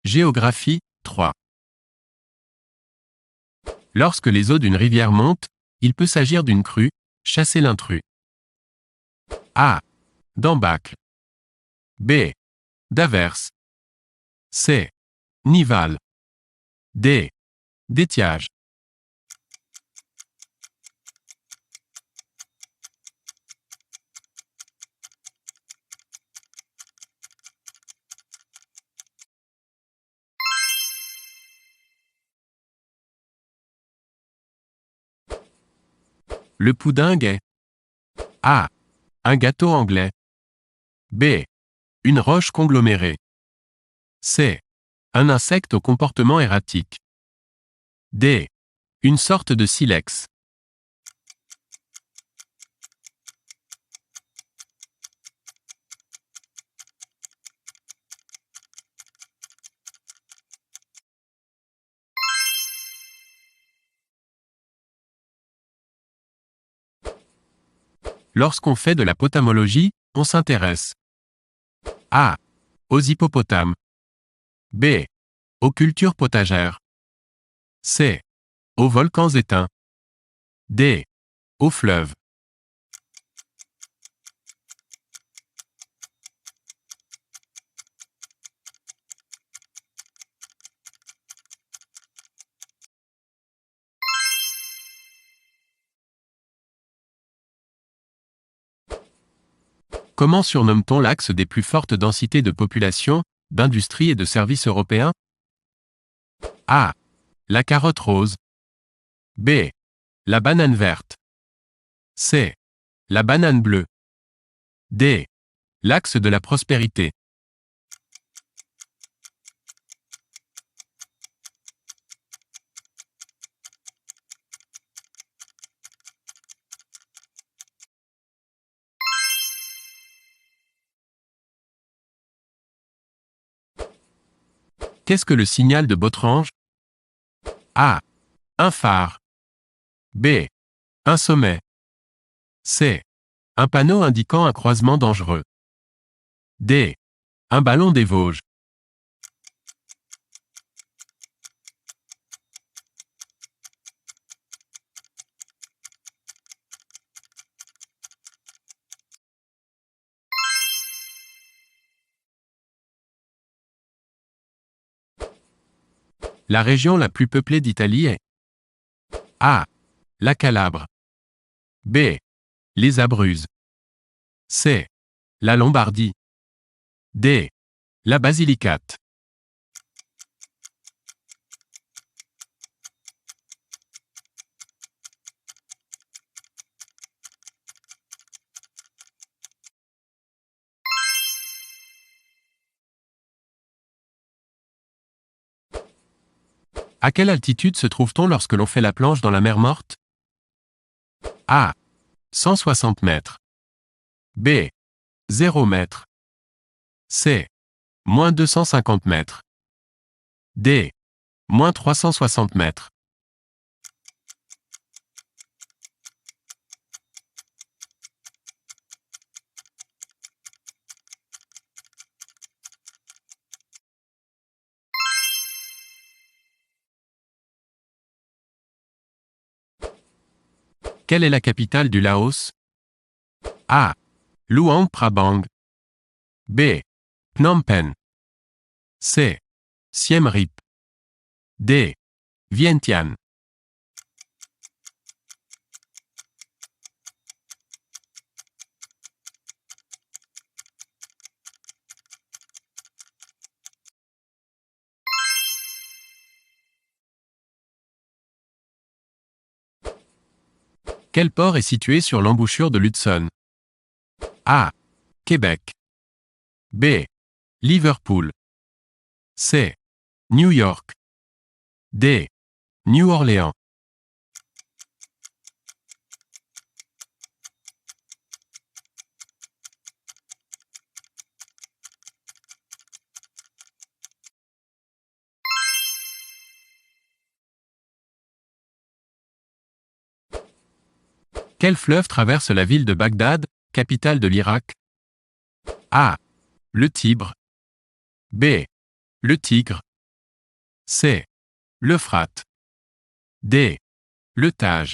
Géographie, 3. Lorsque les eaux d'une rivière montent, il peut s'agir d'une crue, chasser l'intrus. A. D'embâcle. B. D'averse. C. Nival. D. D'étiage. Le pudding est A. Un gâteau anglais. B. Une roche conglomérée. C. Un insecte au comportement erratique. D. Une sorte de silex. Lorsqu'on fait de la potamologie, on s'intéresse A. Aux hippopotames. B. Aux cultures potagères. C. Aux volcans éteints. D. Aux fleuves. Comment surnomme-t-on l'axe des plus fortes densités de population, d'industrie et de services européens? A. La carotte rose. B. La banane verte. C. La banane bleue. D. L'axe de la prospérité. Qu'est-ce que le signal de Botrange? A. Un phare. B. Un sommet. C. Un panneau indiquant un croisement dangereux. D. Un ballon des Vosges. La région la plus peuplée d'Italie est A. La Calabre. B. Les Abruzzes. C. La Lombardie. D. La Basilicate. À quelle altitude se trouve-t-on lorsque l'on fait la planche dans la mer Morte? A. 160 mètres. B. 0 mètres. C. Moins 250 mètres. D. Moins 360 mètres. Quelle est la capitale du Laos? A. Luang Prabang. B. Phnom Penh. C. Siem Reap. D. Vientiane. Quel port est situé sur l'embouchure de l'Hudson? A. Québec. B. Liverpool. C. New York. D. New Orleans. Quel fleuve traverse la ville de Bagdad, capitale de l'Irak? A. Le Tibre. B. Le Tigre. C. L'Euphrate. D. Le Tage.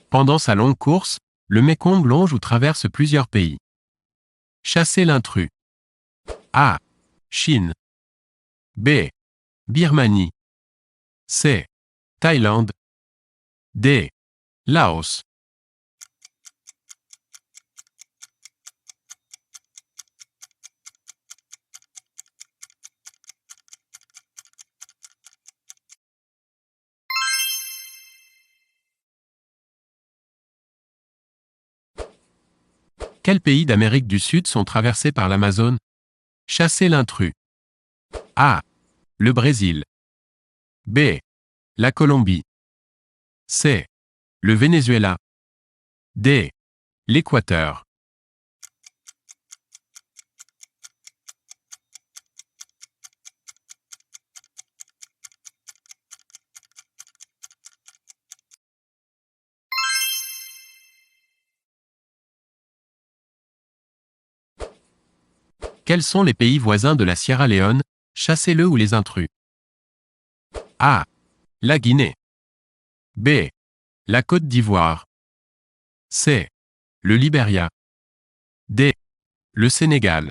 Pendant sa longue course, le Mékong longe ou traverse plusieurs pays. Chasser l'intrus. A. Chine. B. Birmanie. C. Thaïlande. D. Laos. Quels pays d'Amérique du Sud sont traversés par l'Amazone? Chasser l'intrus. A. Le Brésil. B. La Colombie. C. Le Venezuela. D. L'Équateur. Quels sont les pays voisins de la Sierra Leone? Chassez-le ou les intrus. A. La Guinée. B. La Côte d'Ivoire. C. Le Libéria. D. Le Sénégal.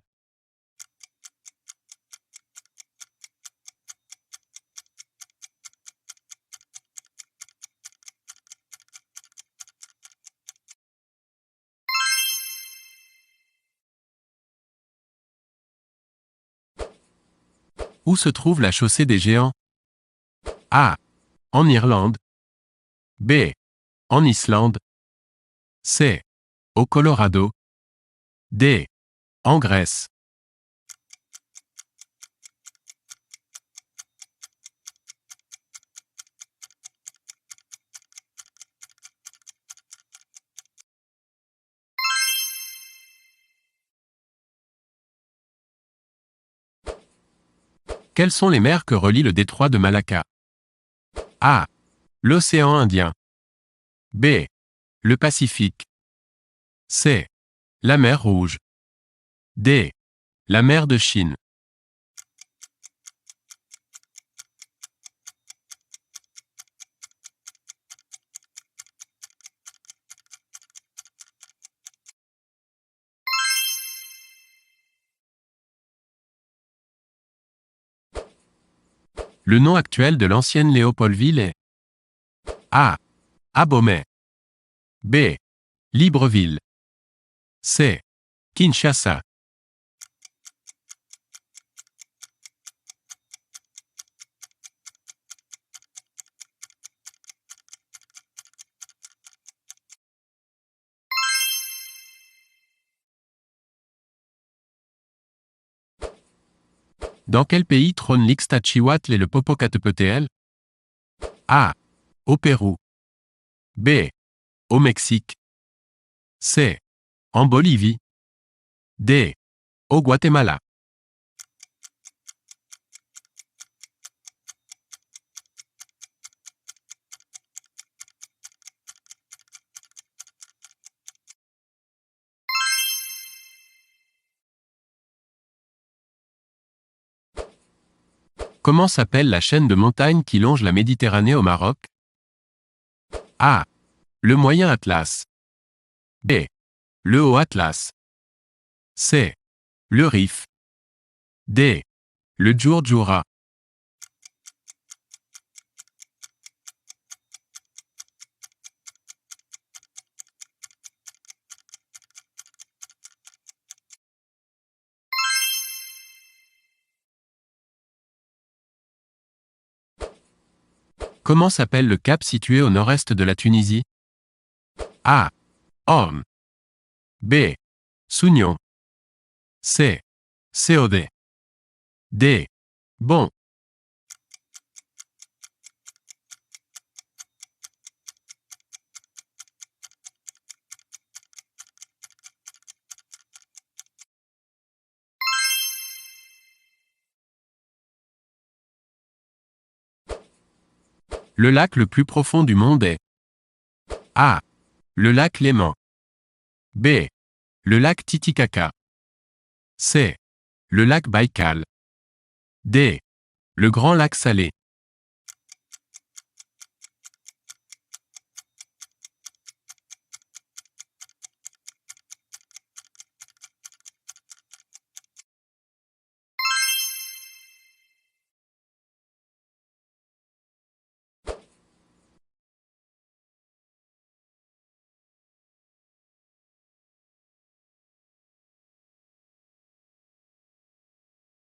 Où se trouve la chaussée des géants? A. En Irlande. B. En Islande. C. Au Colorado. D. En Grèce. Quelles sont les mers que relie le détroit de Malacca? A. L'océan Indien. B. Le Pacifique. C. La mer Rouge. D. La mer de Chine. Le nom actuel de l'ancienne Léopoldville est A. Abomey. B. Libreville. C. Kinshasa. Dans quel pays trônent l'Ixtachihuatl et le Popocatépetl? A. Au Pérou. B. Au Mexique. C. En Bolivie. D. Au Guatemala. Comment s'appelle la chaîne de montagnes qui longe la Méditerranée au Maroc? A. Le Moyen Atlas. B. Le Haut Atlas. C. Le Rif. D. Le Djourdjoura. Comment s'appelle le cap situé au nord-est de la Tunisie? A. Orme. B. Sounion. C. COD. D. Bon. Le lac le plus profond du monde est A. Le lac Léman. B. Le lac Titicaca. C. Le lac Baïkal. D. Le grand lac Salé.